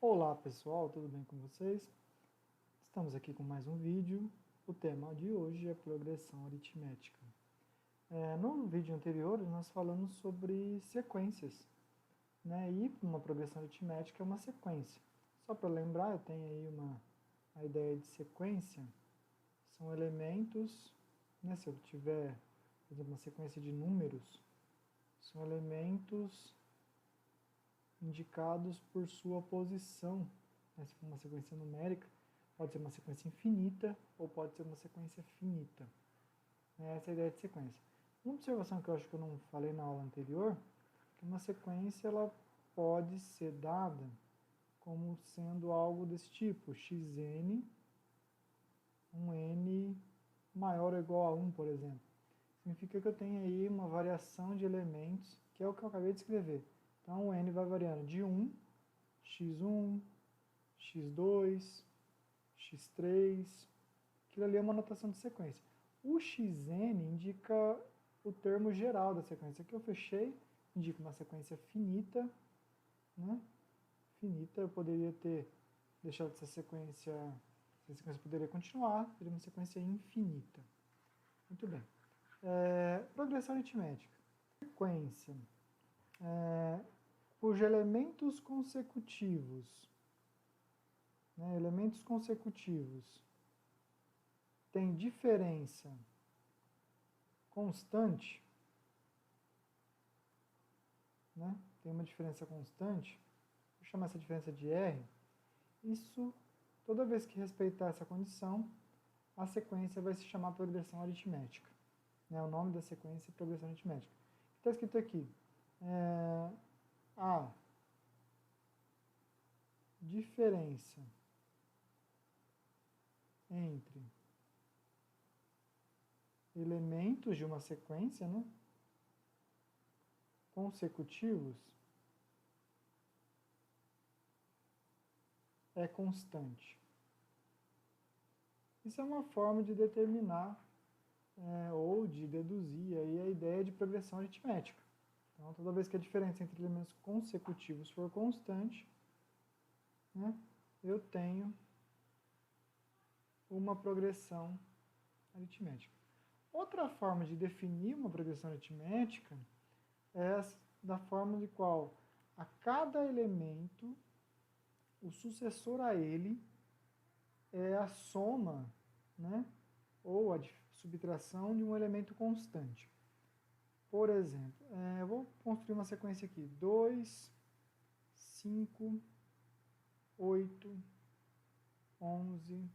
Olá pessoal, tudo bem com vocês? Estamos aqui com mais um vídeo. O tema de hoje é progressão aritmética. No vídeo anterior nós falamos sobre sequências, né? E uma progressão aritmética é uma sequência. Só para lembrar, eu tenho aí a ideia de sequência, são elementos, né? Se eu tiver, por exemplo, uma sequência de números, são elementos indicados por sua posição, né? Se for uma sequência numérica, pode ser uma sequência infinita ou pode ser uma sequência finita. Essa é a ideia de sequência. Uma observação que eu acho que eu não falei na aula anterior, que uma sequência ela pode ser dada como sendo algo desse tipo, xn, um n maior ou igual a 1, por exemplo. Significa que eu tenho aí uma variação de elementos, que é o que eu acabei de escrever. Então, o n vai variando de 1, x1, x2, x3, aquilo ali é uma notação de sequência. O xn indica o termo geral da sequência. Aqui eu fechei, indica uma sequência finita, né? Finita, eu poderia ter deixado essa sequência poderia continuar, seria uma sequência infinita. Muito bem. Progressão aritmética. Sequência. Cujos elementos consecutivos, né, elementos consecutivos têm diferença constante, né, tem uma diferença constante, vou chamar essa diferença de R, isso, toda vez que respeitar essa condição, a sequência vai se chamar progressão aritmética. Né, o nome da sequência é progressão aritmética. Está escrito aqui, a diferença entre elementos de uma sequência, né, consecutivos é constante. Isso é uma forma de determinar ou de deduzir aí a ideia de progressão aritmética. Então, toda vez que a diferença entre elementos consecutivos for constante, né, eu tenho uma progressão aritmética. Outra forma de definir uma progressão aritmética é da forma de qual a cada elemento, o sucessor a ele é a soma, né, ou a subtração de um elemento constante. Por exemplo, eu vou construir uma sequência aqui, 2, 5, 8, 11,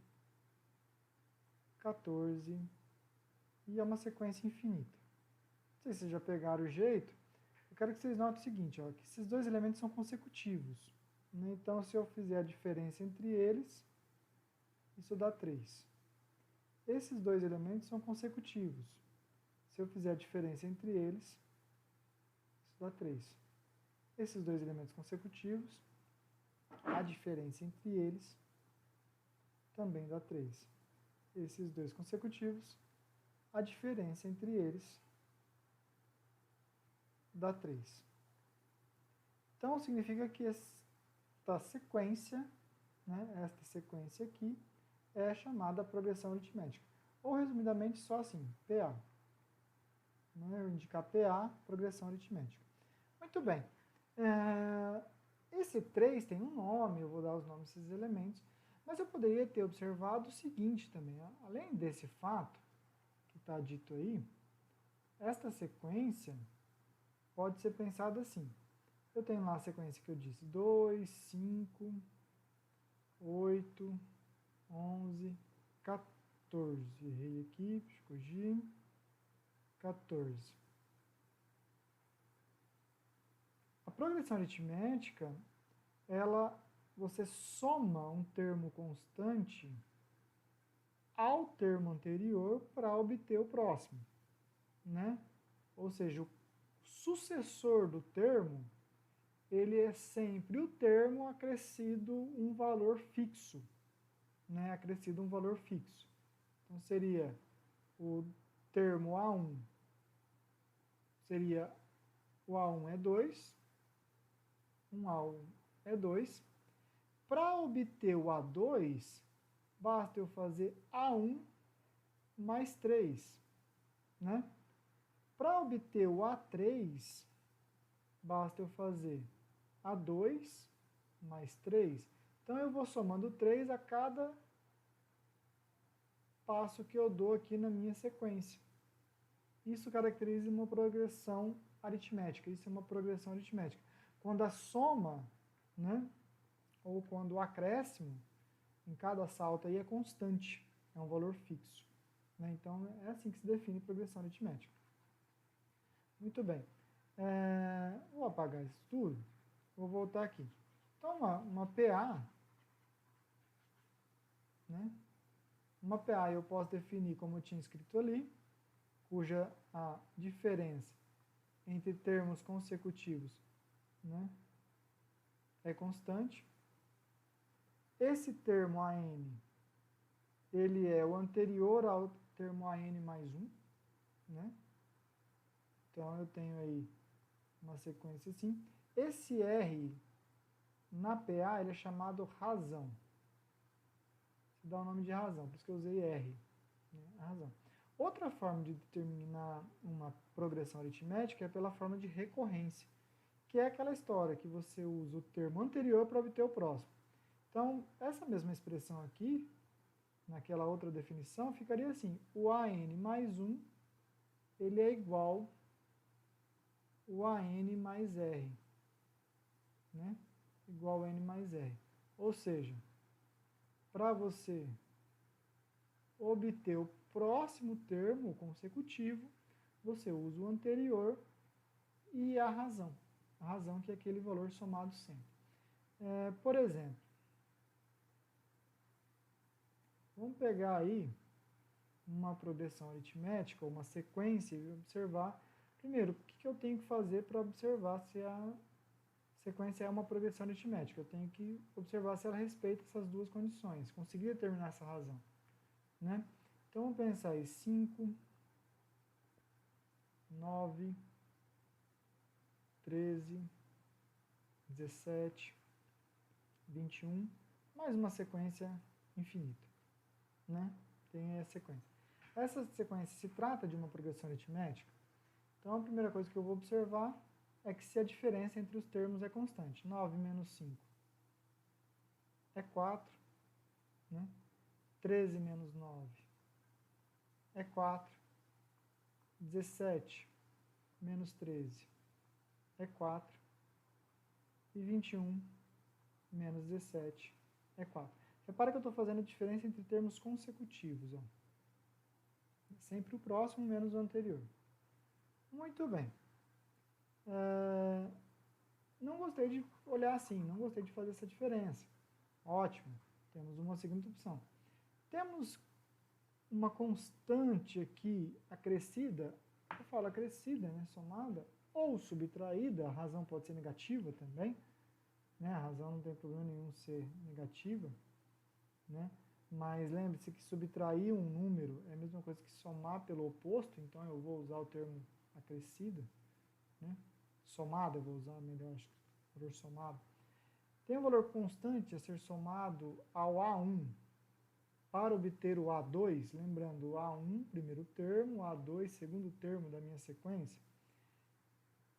14, e é uma sequência infinita. Não sei se vocês já pegaram o jeito, eu quero que vocês notem o seguinte, ó, que esses dois elementos são consecutivos. Né? Então, se eu fizer a diferença entre eles, isso dá 3. Esses dois elementos são consecutivos. Se eu fizer a diferença entre eles, isso dá 3. Esses dois elementos consecutivos, a diferença entre eles também dá 3. Esses dois consecutivos, a diferença entre eles dá 3. Então, significa que esta sequência, né, esta sequência aqui, é chamada progressão aritmética. Ou, resumidamente, só assim, PA. Né, eu indicar PA, progressão aritmética. Muito bem. Esse 3 tem um nome, eu vou dar os nomes desses elementos, mas eu poderia ter observado o seguinte também, além desse fato que está dito aí, esta sequência pode ser pensada assim. Eu tenho lá a sequência que eu disse, 2, 5, 8, 11, 14. Errei aqui, deixa eu corrigir. 14. A progressão aritmética, você soma um termo constante ao termo anterior para obter o próximo, né? Ou seja, o sucessor do termo, ele é sempre o termo acrescido um valor fixo, né? Acrescido um valor fixo. Então, seria o termo A1, seria o A1 é 2, um A1 é 2, Para obter o A2, basta eu fazer A1 mais 3, né? Para obter o A3, basta eu fazer A2 mais 3. Então, eu vou somando 3 a cada passo que eu dou aqui na minha sequência. Isso caracteriza uma progressão aritmética. Isso é uma progressão aritmética. Quando a soma, né, ou quando o acréscimo em cada salto aí é constante, é um valor fixo, né? Então, é assim que se define progressão aritmética. Muito bem. Vou apagar isso tudo. Vou voltar aqui. Então, uma PA, né? Uma PA eu posso definir como eu tinha escrito ali, cuja a diferença entre termos consecutivos, né, é constante. Esse termo AN, ele é o anterior ao termo AN mais 1, né? Então, eu tenho aí uma sequência assim. Esse R na PA ele é chamado razão. Se dá o nome de razão, por isso que eu usei R, né? A razão. Outra forma de determinar uma progressão aritmética é pela forma de recorrência, que é aquela história que você usa o termo anterior para obter o próximo. Então, essa mesma expressão aqui, naquela outra definição, ficaria assim: o AN mais 1 ele é igual ao AN mais R, né? Igual a N mais R. Ou seja, para você obter o próximo termo consecutivo, você usa o anterior e a razão. A razão que é aquele valor somado sempre. Por exemplo, vamos pegar aí uma progressão aritmética, ou uma sequência, e observar, primeiro, o que eu tenho que fazer para observar se a sequência é uma progressão aritmética. Eu tenho que observar se ela respeita essas duas condições, conseguir determinar essa razão, né? Então, vamos pensar aí, 5, 9, 13, 17, 21, mais uma sequência infinita, né? Tem a sequência. Essa sequência se trata de uma progressão aritmética, então a primeira coisa que eu vou observar é que se a diferença entre os termos é constante. 9 menos 5 é 4, né? 13 menos 9 é 4, 17 menos 13 é 4, e 21 menos 17 é 4. Repara que eu estou fazendo a diferença entre termos consecutivos, ó. Sempre o próximo menos o anterior. Muito bem. Não gostei de olhar assim, não gostei de fazer essa diferença. Ótimo, temos uma segunda opção. Temos uma constante aqui acrescida, eu falo acrescida, né, somada, ou subtraída, a razão pode ser negativa também, né, a razão não tem problema nenhum ser negativa, né, mas lembre-se que subtrair um número é a mesma coisa que somar pelo oposto, então eu vou usar o termo acrescida, né, somada, eu vou usar melhor, acho que o valor somado. Tem um valor constante a ser somado ao A1 para obter o A2, lembrando o A1, primeiro termo, o A2, segundo termo da minha sequência.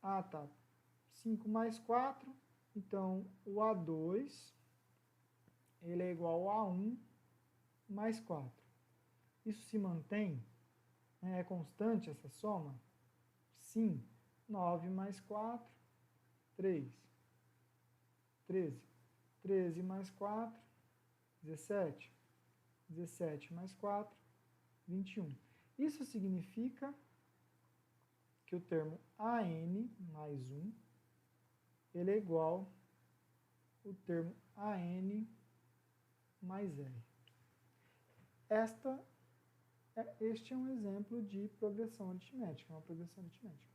Tá, 5 mais 4, então o A2 ele é igual a 1 mais 4. Isso se mantém? É constante essa soma? Sim. 9 mais 4, 3. 13. 13 mais 4, 17. 17 mais 4, 21. Isso significa que o termo AN mais 1 ele é igual ao termo AN mais R. Este é um exemplo de progressão aritmética, uma progressão aritmética.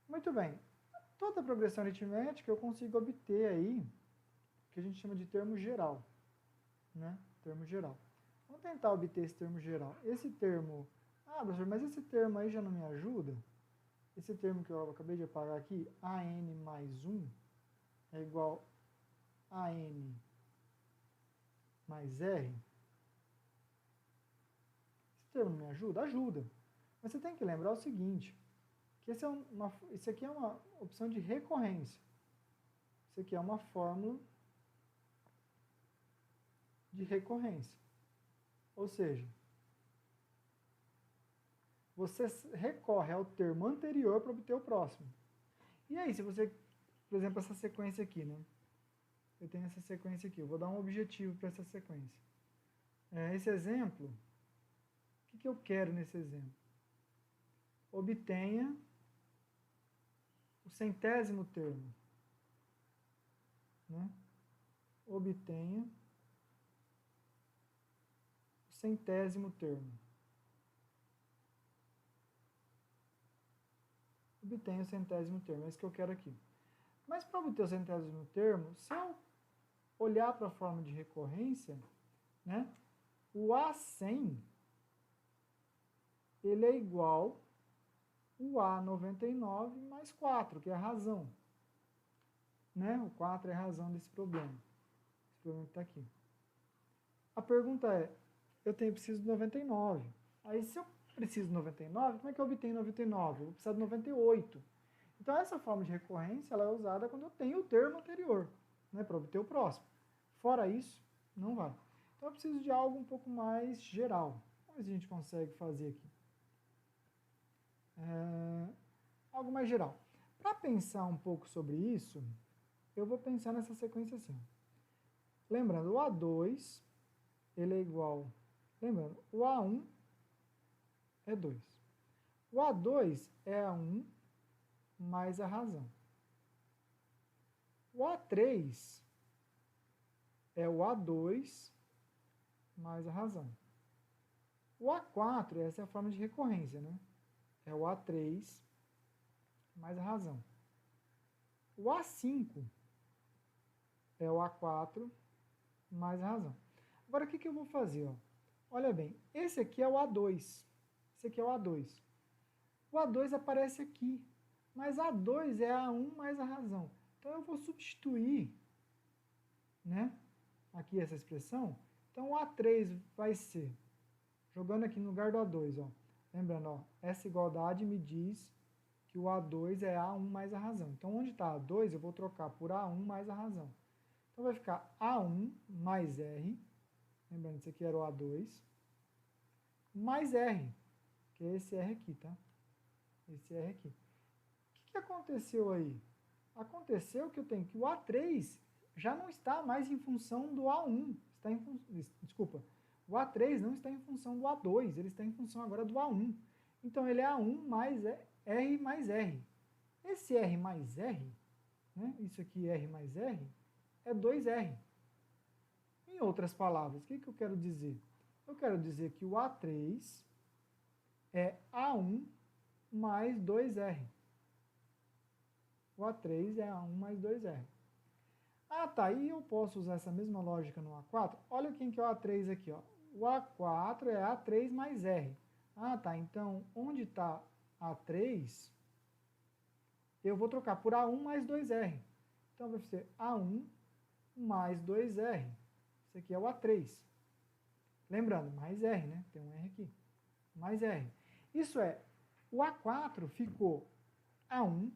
Muito bem, toda progressão aritmética eu consigo obter aí o que a gente chama de termo geral, né? Termo geral. Vamos tentar obter esse termo geral. Esse termo, professor, mas esse termo aí já não me ajuda? Esse termo que eu acabei de apagar aqui, AN mais 1, é igual a AN mais R? Esse termo me ajuda? Ajuda. Mas você tem que lembrar o seguinte, que isso aqui é uma opção de recorrência. Isso aqui é uma fórmula de recorrência. Ou seja, você recorre ao termo anterior para obter o próximo. E aí, se você, por exemplo, essa sequência aqui, né? Eu tenho essa sequência aqui, eu vou dar um objetivo para essa sequência. Esse exemplo, o que eu quero nesse exemplo? Obtenha o centésimo termo. Né? Obtenha o centésimo termo. Obtenha o centésimo termo, é isso que eu quero aqui. Mas para obter o centésimo termo, se eu olhar para a forma de recorrência, né, o A100 ele é igual o A99 mais 4, que é a razão. Né? O 4 é a razão desse problema. Esse problema que está aqui. A pergunta é, eu preciso de 99. Aí se eu preciso de 99, como é que eu obtenho 99? Eu vou precisar de 98. Então essa forma de recorrência ela é usada quando eu tenho o termo anterior, né, para obter o próximo. Fora isso, não vai. Então eu preciso de algo um pouco mais geral. Como a gente consegue fazer aqui? Algo mais geral. Para pensar um pouco sobre isso, eu vou pensar nessa sequência assim. Lembrando, o A2, ele é igual... Lembrando, o A1 é 2. O A2 é A1 mais a razão. O A3 é o A2 mais a razão. O A4, essa é a forma de recorrência, né? É o A3 mais a razão. O A5 é o A4 mais a razão. Agora, o que eu vou fazer? Ó? Olha bem, esse aqui é o A2. Esse aqui é o A2. O A2 aparece aqui, mas A2 é A1 mais a razão. Então, eu vou substituir, né, aqui essa expressão. Então, o A3 vai ser, jogando aqui no lugar do A2, ó, lembrando, ó, essa igualdade me diz que o A2 é A1 mais a razão. Então, onde está A2, eu vou trocar por A1 mais a razão. Então, vai ficar A1 mais R, lembrando, isso aqui era o A2, mais R, que é esse R aqui, tá? Esse R aqui. O que aconteceu aí? Aconteceu que eu tenho que o A3 já não está mais em função do A1. Desculpa, o A3 não está em função do A2, ele está em função agora do A1. Então, ele é A1 mais R mais R. Esse R mais R, né, isso aqui R mais R, é 2R. Em outras palavras, o que eu quero dizer? Eu quero dizer que o A3 é A1 mais 2R. O A3 é A1 mais 2R. Ah, tá, e eu posso usar essa mesma lógica no A4? Olha quem que é o A3 aqui, ó. O A4 é A3 mais R. Ah, tá, então, onde está A3, eu vou trocar por A1 mais 2R. Então, vai ser A1 mais 2R. Isso aqui é o A3. Lembrando, mais R, né? Tem um R aqui. Mais R. Isso é, o A4 ficou A1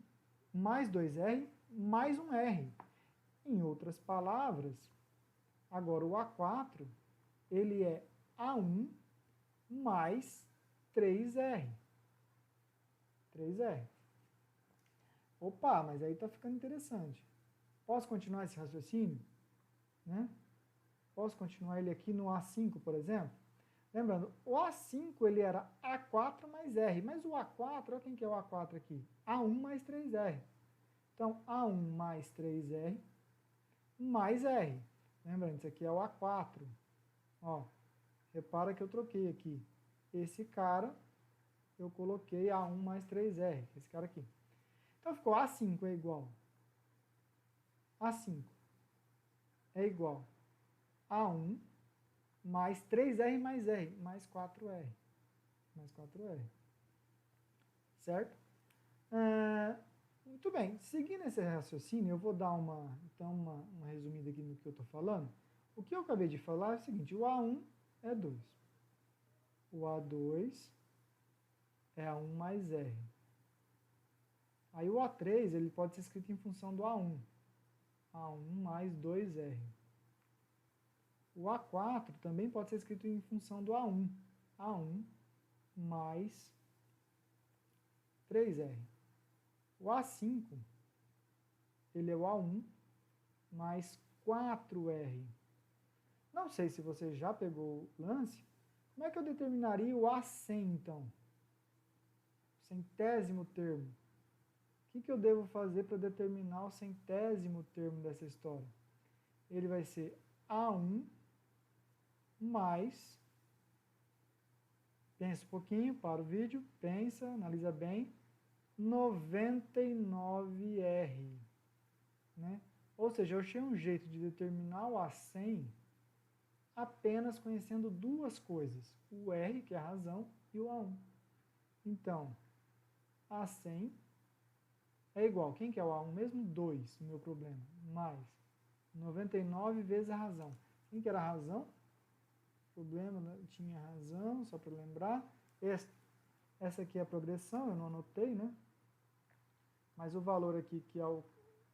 mais 2R mais um R. Em outras palavras, agora o A4, ele é A1 mais 3R. 3R. Opa, mas aí está ficando interessante. Posso continuar esse raciocínio? Né? Posso continuar ele aqui no A5, por exemplo? Lembrando, o A5 ele era A4 mais R, mas o A4, olha quem que é o A4 aqui? A1 mais 3R. Então, A1 mais 3R mais R. Lembrando, isso aqui é o A4. Ó, repara que eu troquei aqui. Esse cara, eu coloquei A1 mais 3R, esse cara aqui. Então, ficou A5 é igual. A5 é igual A1 mais 3R mais R, mais 4R. Mais 4R. Certo? Muito bem. Seguindo esse raciocínio, eu vou dar uma resumida aqui no que eu estou falando. O que eu acabei de falar é o seguinte, o A1 é 2. O A2 é A1 mais R. Aí o A3 ele pode ser escrito em função do A1. A1 mais 2R. O A4 também pode ser escrito em função do A1. A1 mais 3R. O A5 ele é o A1 mais 4R. Não sei se você já pegou o lance. Como é que eu determinaria o A100, então? Centésimo termo. O que eu devo fazer para determinar o centésimo termo dessa história? Ele vai ser A1 mais, pensa um pouquinho, para o vídeo, pensa, analisa bem, 99R. Né? Ou seja, eu achei um jeito de determinar o A100 apenas conhecendo duas coisas, o R, que é a razão, e o A1. Então, A100 é igual, quem que é o A1 mesmo? 2, no meu problema, mais 99 vezes a razão. Quem que era a razão? Problema, né? Tinha razão, só para lembrar. Essa aqui é a progressão, eu não anotei, né? Mas o valor aqui que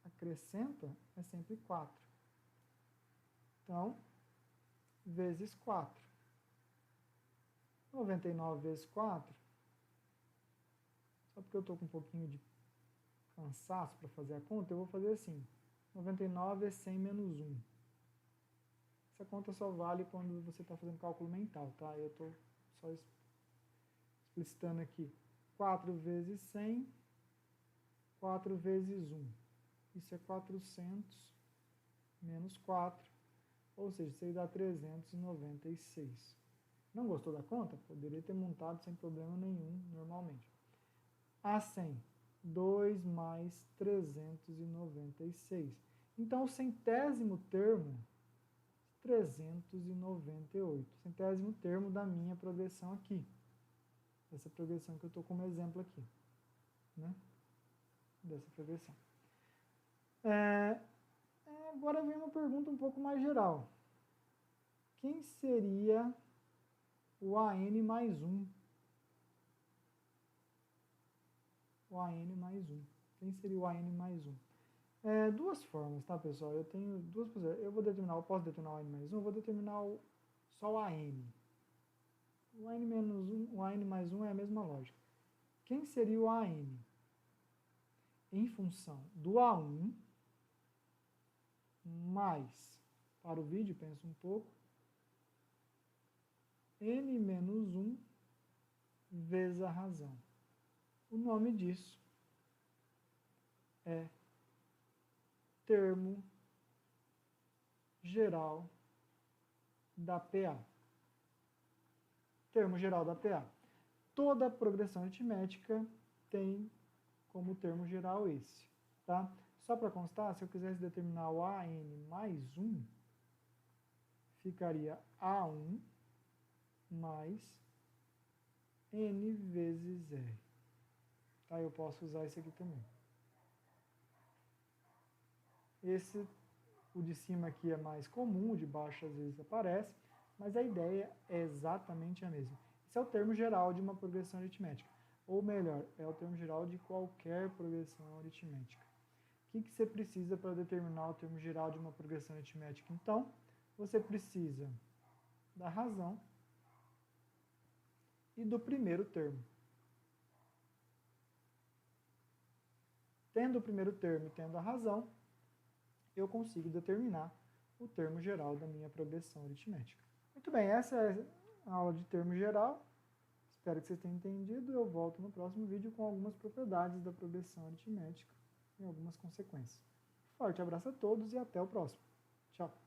acrescenta é sempre 4. Então, vezes 4. 99 vezes 4, só porque eu estou com um pouquinho de cansaço para fazer a conta, eu vou fazer assim, 99 é 100 menos 1. Essa conta só vale quando você está fazendo cálculo mental, tá? Eu estou só explicitando aqui. 4 vezes 100, 4 vezes 1. Isso é 400 menos 4, ou seja, isso aí dá 396. Não gostou da conta? Poderia ter montado sem problema nenhum, normalmente. A100, 2 mais 396. Então, o centésimo termo, 398. Centésimo termo da minha progressão aqui. Essa progressão que eu estou como exemplo aqui. Né? Dessa progressão. Agora vem uma pergunta um pouco mais geral. Quem seria o AN mais 1? O AN mais 1. Quem seria o AN mais 1? Duas formas, tá, pessoal? Eu tenho duas possibilidades. Eu posso determinar o AN mais 1, eu vou determinar só o AN. O AN menos 1, o AN mais 1 é a mesma lógica. Quem seria o AN? Em função do A1 mais, para o vídeo, pensa um pouco, N menos 1 vezes a razão. O nome disso é termo geral da PA. Termo geral da PA. Toda progressão aritmética tem como termo geral esse. Tá? Só para constar, se eu quisesse determinar o AN mais 1, ficaria A1 mais N vezes R. Tá? Eu posso usar esse aqui também. O de cima aqui é mais comum, o de baixo às vezes aparece, mas a ideia é exatamente a mesma. Esse é o termo geral de uma progressão aritmética. Ou melhor, é o termo geral de qualquer progressão aritmética. O que você precisa para determinar o termo geral de uma progressão aritmética? Então, você precisa da razão e do primeiro termo. Tendo o primeiro termo e tendo a razão, eu consigo determinar o termo geral da minha progressão aritmética. Muito bem, essa é a aula de termo geral. Espero que vocês tenham entendido. Eu volto no próximo vídeo com algumas propriedades da progressão aritmética e algumas consequências. Forte abraço a todos e até o próximo. Tchau!